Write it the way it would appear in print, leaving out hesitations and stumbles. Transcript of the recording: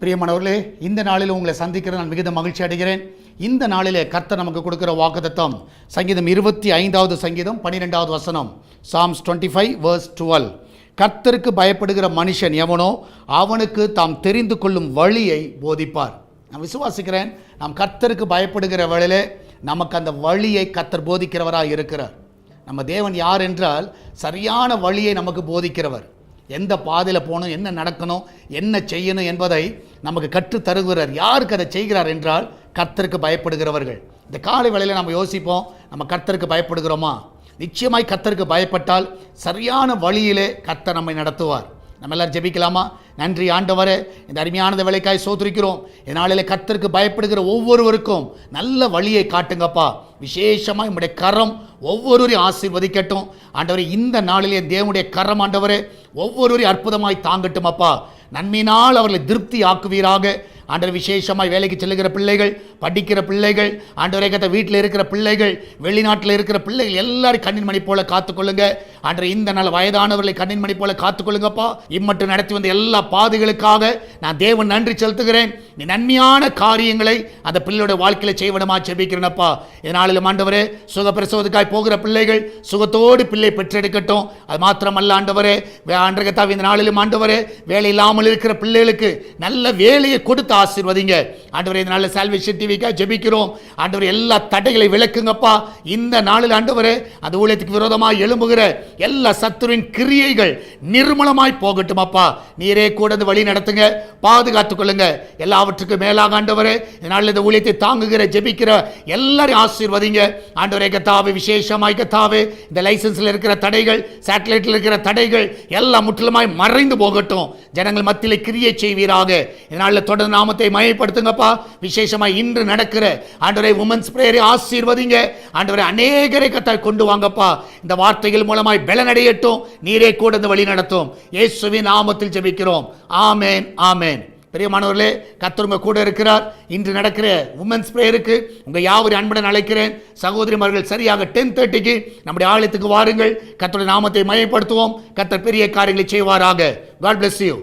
பிரியமானவர்களே, இந்த நாளில் உங்களை சந்திக்கிற நான் மிகுந்த மகிழ்ச்சி அடைகிறேன். இந்த நாளிலே கர்த்தர் நமக்கு கொடுக்கிற வாக்குத்தத்தம் சங்கீதம் 25வது சங்கீதம் 12வது வசனம், Psalms 25 verse 12. கர்த்தருக்கு பயப்படுகிற மனுஷன் எவனோ அவனுக்கு தாம் தெரிந்து கொள்ளும் வழியை போதிப்பார். நான் விசுவாசிக்கிறேன், நாம் கர்த்தருக்கு பயப்படுகிற வேளையிலே நமக்கு அந்த வழியை கர்த்தர் போதிக்கிறவராக இருக்கிறார். நம்ம தேவன் யார் என்றால் சரியான வழியை நமக்கு போதிக்கிறவர். எந்த பாதையில் போகணும், என்ன நடக்கணும், என்ன செய்யணும் என்பதை நமக்கு கற்றுத் தருகிறார். யாருக்கு அதை செய்கிறார் என்றால் கர்த்தருக்கு பயப்படுகிறவர்கள். இந்த காலை வேளையில் நம்ம யோசிப்போம், நம்ம கர்த்தருக்கு பயப்படுகிறோமா? நிச்சயமாய் கர்த்தருக்கு பயப்பட்டால் சரியான வழியிலே கர்த்தர் நம்மை நடத்துவார். நம்ம எல்லாரும் ஜெபிக்கலாமா? நன்றி ஆண்டவரே, இந்த அருமையானத வேலைக்காய் சோதரிக்கிறோம். இதனாலே கர்த்தருக்கு பயப்படுகிற ஒவ்வொருவருக்கும் நல்ல வழியை காட்டுங்கப்பா. விசேஷமாக நம்முடைய கரம் ஒவ்வொருவரையும் ஆசீர்வதிக்கட்டும் ஆண்டவரே. இந்த நாளிலே தேவனுடைய கரம் ஆண்டவரே ஒவ்வொருவரையும் அற்புதமாய் தாங்கட்டும் அப்பா. நன்மையினால் அவர்களை திருப்தி ஆக்குவீராக ஆண்டவர். விசேஷமாய் வேலைக்கு செல்லுகிற பிள்ளைகள், படிக்கிற பிள்ளைகள் ஆண்டவரே, கத்த வீட்டில் இருக்கிற பிள்ளைகள், வெளிநாட்டில் இருக்கிற பிள்ளைகள் எல்லாரும் கண்ணின் மணி போல காத்துக்கொள்ளுங்க ஆண்டவரே. இந்த நாள் வயதானவர்களை கண்ணின் மணி போல காத்துக்கொள்ளுங்கப்பா. இம்மட்டும் நடத்தி வந்த எல்லா பாதைகளுக்காக நான் தேவன் நன்றி செலுத்துகிறேன். நீ நன்மையான காரியங்களை அந்த பிள்ளையோட வாழ்க்கையில் செய்வனமா ஜெபிக்கிறேனப்பா. இதனாலும் ஆண்டவரே, சுகப்பிரசவத்துக்காய் போகிற பிள்ளைகள் சுகத்தோடு பிள்ளை பெற்றெடுக்கட்டும். அது மாத்திரமல்ல ஆண்டவரே, ஆண்டகத்தாவி இந்த நாளிலும் ஆண்டவரே, வேலை இல்லாமல் இருக்கிற பிள்ளைகளுக்கு நல்ல வேலையை கொடுத்து ஆசீர்வதிங்க ஆண்டவரே. இந்த நாளில் சால்வேஷன் டிவிக்காக ஜெபிக்கிறோம் ஆண்டவரே. எல்லா தடைகளை விலக்குங்கப்பா. இந்த நாளில் ஆண்டவரே, அந்த ஊழியத்துக்கு விரோதமாக எழும்புகிற எல்லா சத்துருவின் கிரியைகள் நிர்மூலமாய் போகட்டும் அப்பா. நீரே கூட வழி நடத்துங்க, பாதுகாத்துக் கொள்ளுங்க. எல்லாவற்றுக்கும் மேலாக ஆண்டவரே, இதனால் இந்த ஊழியத்தை தாங்குகிற ஜெபிக்கிற எல்லாரையும் ஆசீர்வதிங்க ஆண்டவரே. கத்தாவே, விசேஷமாய் கத்தாவே, இந்த லைசன்ஸில் இருக்கிற தடைகள், சேட்டலைட்டில் இருக்கிற தடைகள் எல்லாம் முற்றிலுமாய் மறைந்து போகட்டும். ஜனங்கள் மத்தியில் கிரியை செய்வீராக. இதனால் தொடர்ந்து நாமத்தை மயப்படுத்துங்கப்பா. விசேஷமாய் இன்று நடக்கிற ஆண்டவரே உமன்ஸ் பிரேயரை ஆசீர்வதிங்க ஆண்டவரே. அநேகரை கத்தாய் கொண்டு வாங்கப்பா. இந்த வார்த்தைகள் மூலமாய் பலனடையட்டும். நீரே கூட இந்த வழி நடத்தும். இயேசுவின் நாமத்தில் ஜெபிக்கிறோம். ஆமென், ஆமென். பிரியமானவர்களே, கர்த்தர் உங்க கூட இருக்கிறார். இன்று நடக்கிற உமன்ஸ் பிரேயருக்கு உங்க யாவரையும் அன்புடன் அழைக்கிறேன். சகோதரிமார்கள் சரியாக 10:30க்கு நம்முடைய ஆலயத்துக்கு வாருங்கள். கர்த்தருடைய நாமத்தை மயப்படுத்துவோம். கர்த்தர் பெரிய காரியங்களை செய்வாராக. God bless you.